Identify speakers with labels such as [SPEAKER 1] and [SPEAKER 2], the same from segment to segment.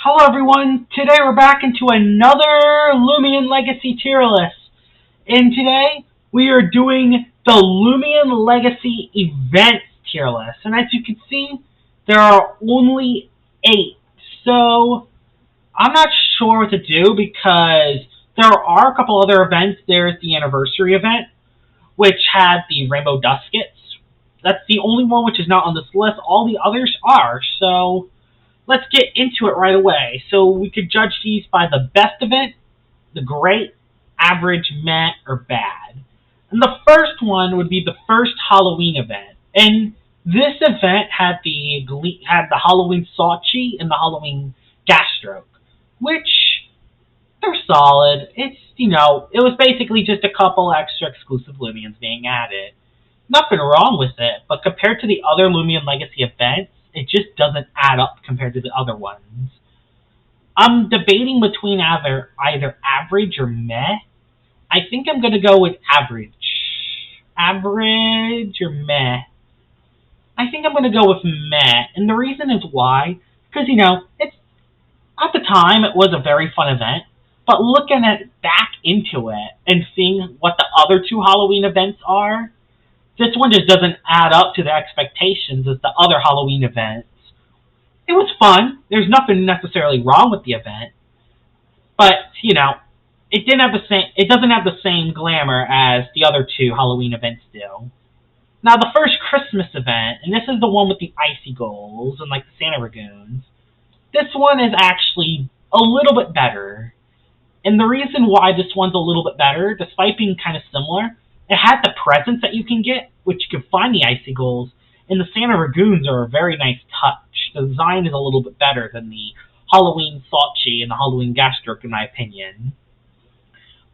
[SPEAKER 1] Hello everyone, today we're back into another Loomian Legacy tier list. And today we are doing the Loomian Legacy Events tier list. And as you can see, there are only 8. So I'm not sure what to do because there are a couple other events. There's the anniversary event, which had the Rainbow Duskets. That's the only one which is not on this list. All the others are, so let's get into it right away. So we could judge these by the best event, the great, average, meh, or bad. And the first one would be the first Halloween event. And this event had the Halloween Saatchi and the Halloween Gasstroke, which they're solid. It was basically just a couple extra exclusive Loomians being added. Nothing wrong with it, but compared to the other Loomian Legacy events, it just doesn't add up compared to the other ones. I'm debating between either average or meh. I think I'm going to go with average. Average or meh? I think I'm going to go with meh. And the reason is why. Because, it's at the time, it was a very fun event. But looking back into it and seeing what the other two Halloween events are, this one just doesn't add up to the expectations as the other Halloween events. It was fun. There's nothing necessarily wrong with the event, but it doesn't have the same glamour as the other two Halloween events do. Now the first Christmas event, and this is the one with the icy goals and like the Santa Ragoons. This one is actually a little bit better, and the reason why this one's a little bit better, despite being kind of similar. It had the presents that you can get, which you can find the icy goals, and the Santa Ragoons are a very nice touch. The design is a little bit better than the Halloween Saatchi and the Halloween Gasstroke, in my opinion.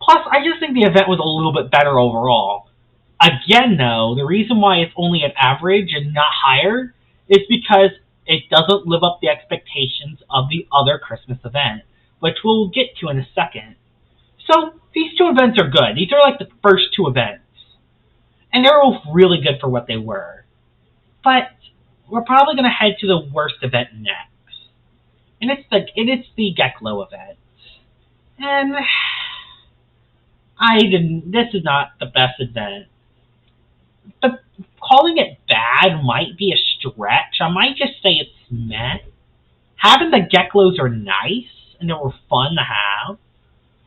[SPEAKER 1] Plus, I just think the event was a little bit better overall. Again, though, the reason why it's only an average and not higher is because it doesn't live up to the expectations of the other Christmas event, which we'll get to in a second. So, these two events are good. These are like the first two events. And they're both really good for what they were. But we're probably going to head to the worst event next. And it's the Geklo event. And this is not the best event. But calling it bad might be a stretch. I might just say it's meh. Having the Geklos are nice, and they were fun to have.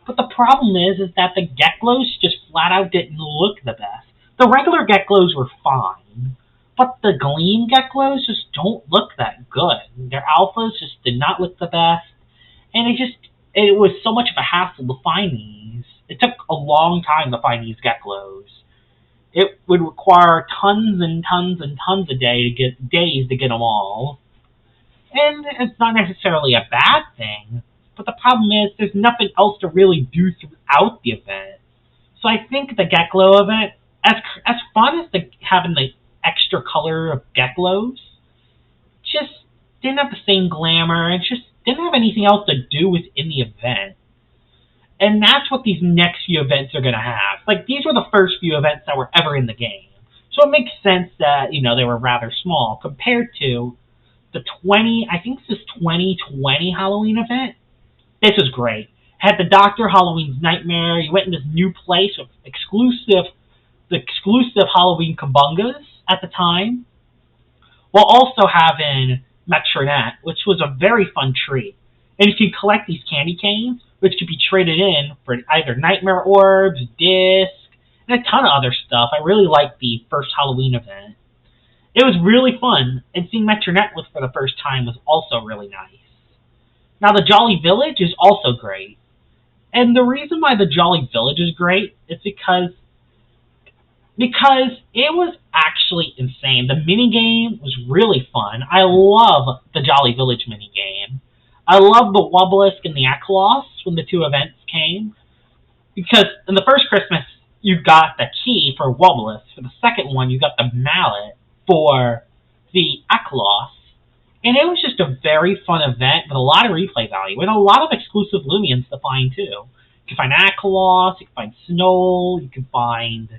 [SPEAKER 1] But the problem is that the Geklos just flat out didn't look the best. The regular Geklos were fine, but the Gleam Geklos just don't look that good. Their alphas just did not look the best, and it was so much of a hassle to find these. It took a long time to find these Geklos. It would require tons and tons and tons of days to get them all. And it's not necessarily a bad thing, but the problem is there's nothing else to really do throughout the event. So I think the Geklo event, as fun as having the extra color of Geklos, just didn't have the same glamour and just didn't have anything else to do within the event. And that's what these next few events are going to have. Like, these were the first few events that were ever in the game. So it makes sense that, they were rather small compared to the 2020 Halloween event. This was great. Had the Dr. Halloween's Nightmare. You went in this new place with the exclusive Halloween Kabungas at the time, while also having Metronette, which was a very fun treat. And you can collect these candy canes, which could be traded in for either Nightmare Orbs, Disc, and a ton of other stuff. I really liked the first Halloween event. It was really fun, and seeing Metronette for the first time was also really nice. Now, the Jolly Village is also great. And the reason why the Jolly Village is great is because it was actually insane. The minigame was really fun. I love the Jolly Village minigame. I love the Wobblisk and the Aklos when the two events came. Because in the first Christmas, you got the key for Wobblisk. For the second one, you got the mallet for the Aklos. And it was just a very fun event with a lot of replay value and a lot of exclusive Loomians to find too. You can find Aklos, you can find Snow, you can find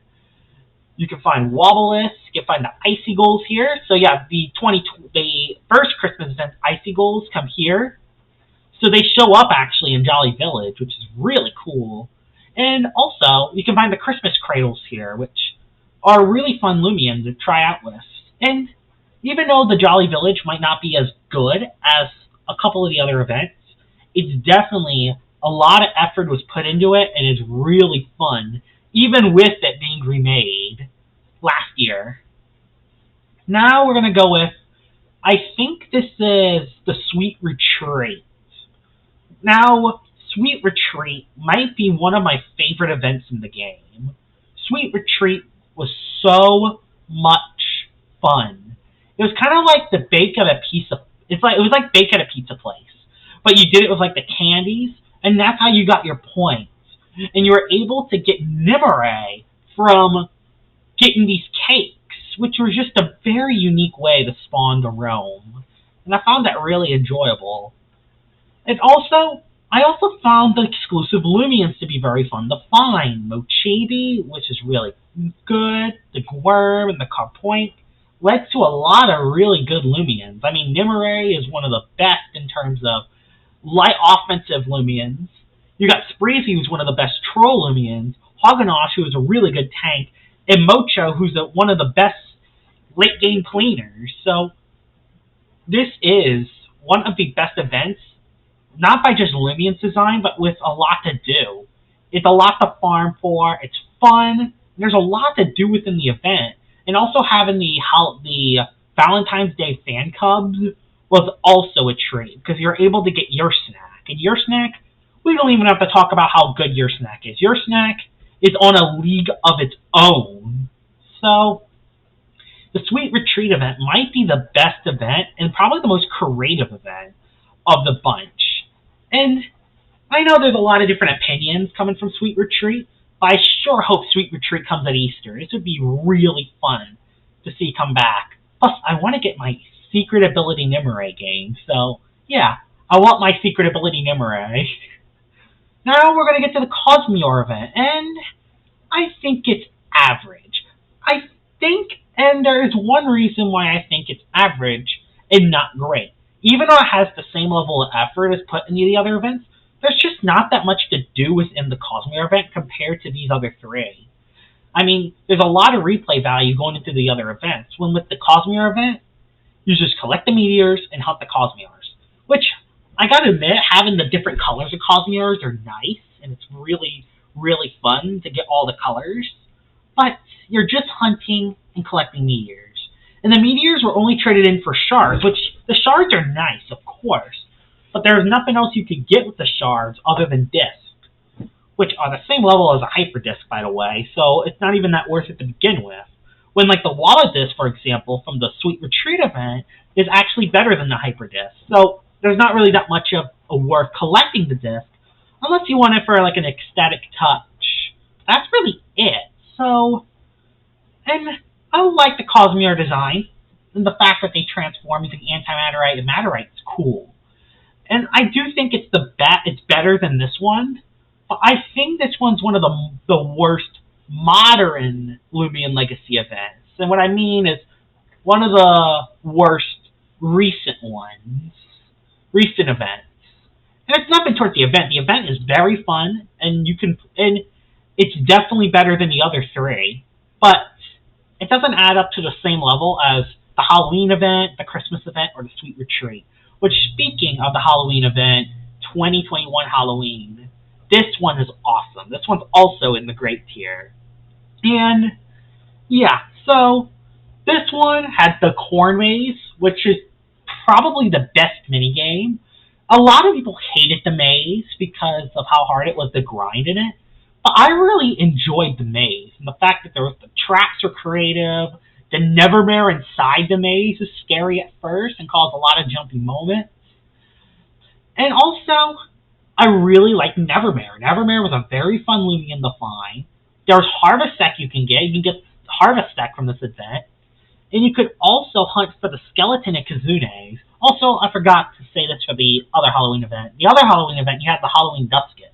[SPEAKER 1] Wobblisk, you can find the Icy Goals here. So yeah, the first Christmas event Icy Goals come here. So they show up actually in Jolly Village, which is really cool. And also, you can find the Christmas cradles here, which are really fun Loomians to try out with. And even though the Jolly Village might not be as good as a couple of the other events, it's definitely a lot of effort was put into it, and it's really fun, even with it being remade last year. Now we're going to go with, I think this is the Sweet Retreat. Now, Sweet Retreat might be one of my favorite events in the game. Sweet Retreat was so much fun. It was kind of like the bake at a pizza. It was like bake at a pizza place, but you did it with like the candies, and that's how you got your points. And you were able to get Nimue from getting these cakes, which was just a very unique way to spawn the realm. And I found that really enjoyable. And also, I also found the exclusive Loomians to be very fun to find. Mochibi, which is really good, the Worm, and the Carpoint led to a lot of really good Loomians. I mean, Nimue is one of the best in terms of light offensive Loomians. You got Spreezy, who's one of the best troll Loomians, Hoganosh, who is a really good tank, and Mocho, who's one of the best late game cleaners. So this is one of the best events, not by just Loomian's design, but with a lot to do. It's a lot to farm for, it's fun, there's a lot to do within the event. And also having the Valentine's Day fan cubs was also a treat, because you're able to get your snack. And your snack, we don't even have to talk about how good your snack is. Your snack is on a league of its own. So, the Sweet Retreat event might be the best event, and probably the most creative event of the bunch. And I know there's a lot of different opinions coming from Sweet Retreat, but I sure hope Sweet Retreat comes at Easter. This would be really fun to see come back. Plus, I want to get my Secret Ability Nimue game, so yeah, I want my Secret Ability Nimue. Now we're going to get to the Cosmior event, and I think it's average. And there is one reason why I think it's average and not great. Even though it has the same level of effort as put into the other events, there's just not that much to do within the Cosmior event compared to these other three. I mean, there's a lot of replay value going into the other events, when with the Cosmior event, you just collect the meteors and hunt the Cosmiors. Which, I gotta admit, having the different colors of Cosmiors are nice, and it's really, really fun to get all the colors. But you're just hunting and collecting meteors. And the meteors were only traded in for shards, which the shards are nice, of course. But there's nothing else you could get with the shards other than discs, which are the same level as a hyper disc, by the way, so it's not even that worth it to begin with. When, like, the Walla disc, for example, from the Sweet Retreat event, is actually better than the hyper disc. So there's not really that much of a worth collecting the disc, unless you want it for, like, an ecstatic touch. That's really it. So, and I like the Cosmior design, and the fact that they transform using Antimatterite and Matterite is cool. And I do think it's better than this one, but I think this one's one of the worst modern Loomian Legacy events. And what I mean is one of the worst recent events. And it's nothing towards the event. The event is very fun, and it's definitely better than the other three, but it doesn't add up to the same level as the Halloween event, the Christmas event, or the Sweet Retreat. Which, speaking of the Halloween event, 2021 Halloween, this one is awesome. This one's also in the great tier. And, yeah, so this one has the Corn Maze, which is probably the best minigame. A lot of people hated the maze because of how hard it was to grind in it, but I really enjoyed the maze. And the fact that the traps were creative, the Nevermare inside the maze is scary at first and caused a lot of jumpy moments. And also, I really like Nevermare. Nevermare was a very fun Loomian to find. There's Harvest Sack you can get. You can get Harvest Sack from this event. And you could also hunt for the Skeleton and Kazunes. Also, I forgot to say this for the other Halloween event. The other Halloween event, you had the Halloween Duskets,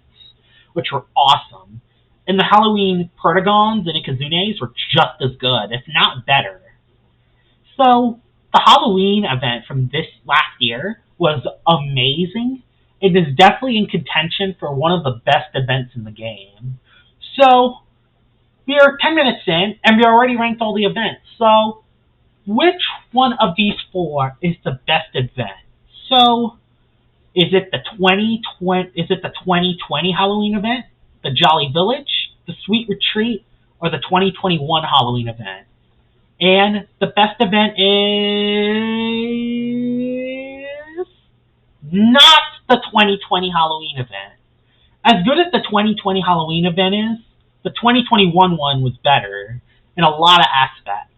[SPEAKER 1] which were awesome. And the Halloween Protagons and Ikazunes were just as good, if not better. So, the Halloween event from this last year was amazing, it is definitely in contention for one of the best events in the game. So, we are 10 minutes in, and we already ranked all the events. So, which one of these four is the best event? So, is it the 2020 Halloween event, the Jolly Village, the Sweet Retreat, or the 2021 Halloween event? And the best event is not the 2020 Halloween event. As good as the 2020 Halloween event is, the 2021 one was better in a lot of aspects.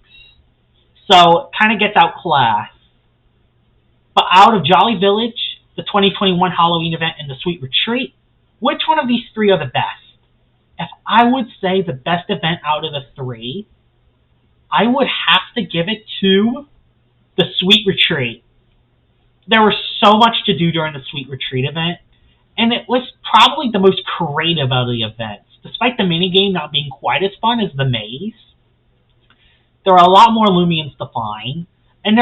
[SPEAKER 1] So it kind of gets outclassed. But out of Jolly Village, the 2021 Halloween event, and the Sweet Retreat, which one of these three are the best? If I would say the best event out of the three, I would have to give it to the Sweet Retreat. There was so much to do during the Sweet Retreat event, and it was probably the most creative out of the events. Despite the minigame not being quite as fun as the maze, there are a lot more Loomians to find, and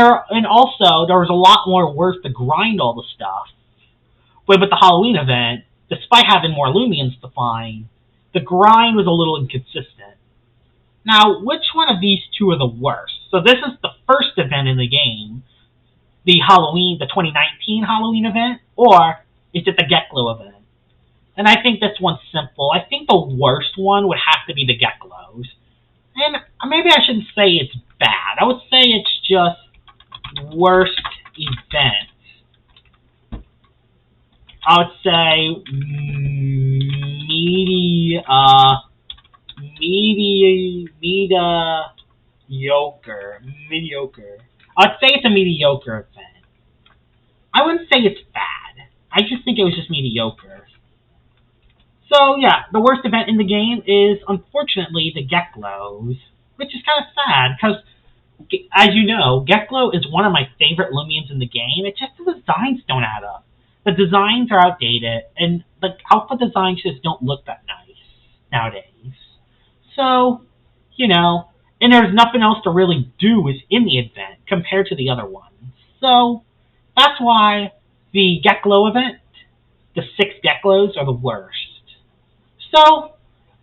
[SPEAKER 1] also there was a lot more work to grind all the stuff. But with the Halloween event, despite having more Loomians to find, the grind was a little inconsistent. Now, which one of these two are the worst? So this is the first event in the game, the 2019 Halloween event, or is it the Get-Glow event? And I think this one's simple. I think the worst one would have to be the Get-Glows. And maybe I shouldn't say it's bad. I would say it's just worst event. I would say mediocre. I'd say it's a mediocre event. I wouldn't say it's bad. I just think it was just mediocre. So yeah, the worst event in the game is unfortunately the Get-Glows, which is kind of sad because, as you know, Get-Glow is one of my favorite Loomians in the game. It's just the designs don't add up. The designs are outdated, and the outfit designs just don't look that nice nowadays. So, and there's nothing else to really do within the event compared to the other ones. So, that's why the Get-Glow event, the 6 Get-Glows, are the worst. So,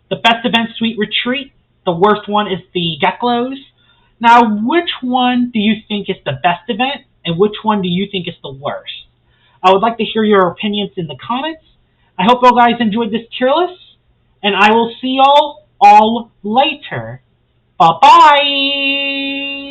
[SPEAKER 1] the best event, Sweet Retreat. The worst one is the Get-Glows. Now, which one do you think is the best event, and which one do you think is the worst? I would like to hear your opinions in the comments. I hope you guys enjoyed this tier list, and I will see y'all all later. Bye-bye!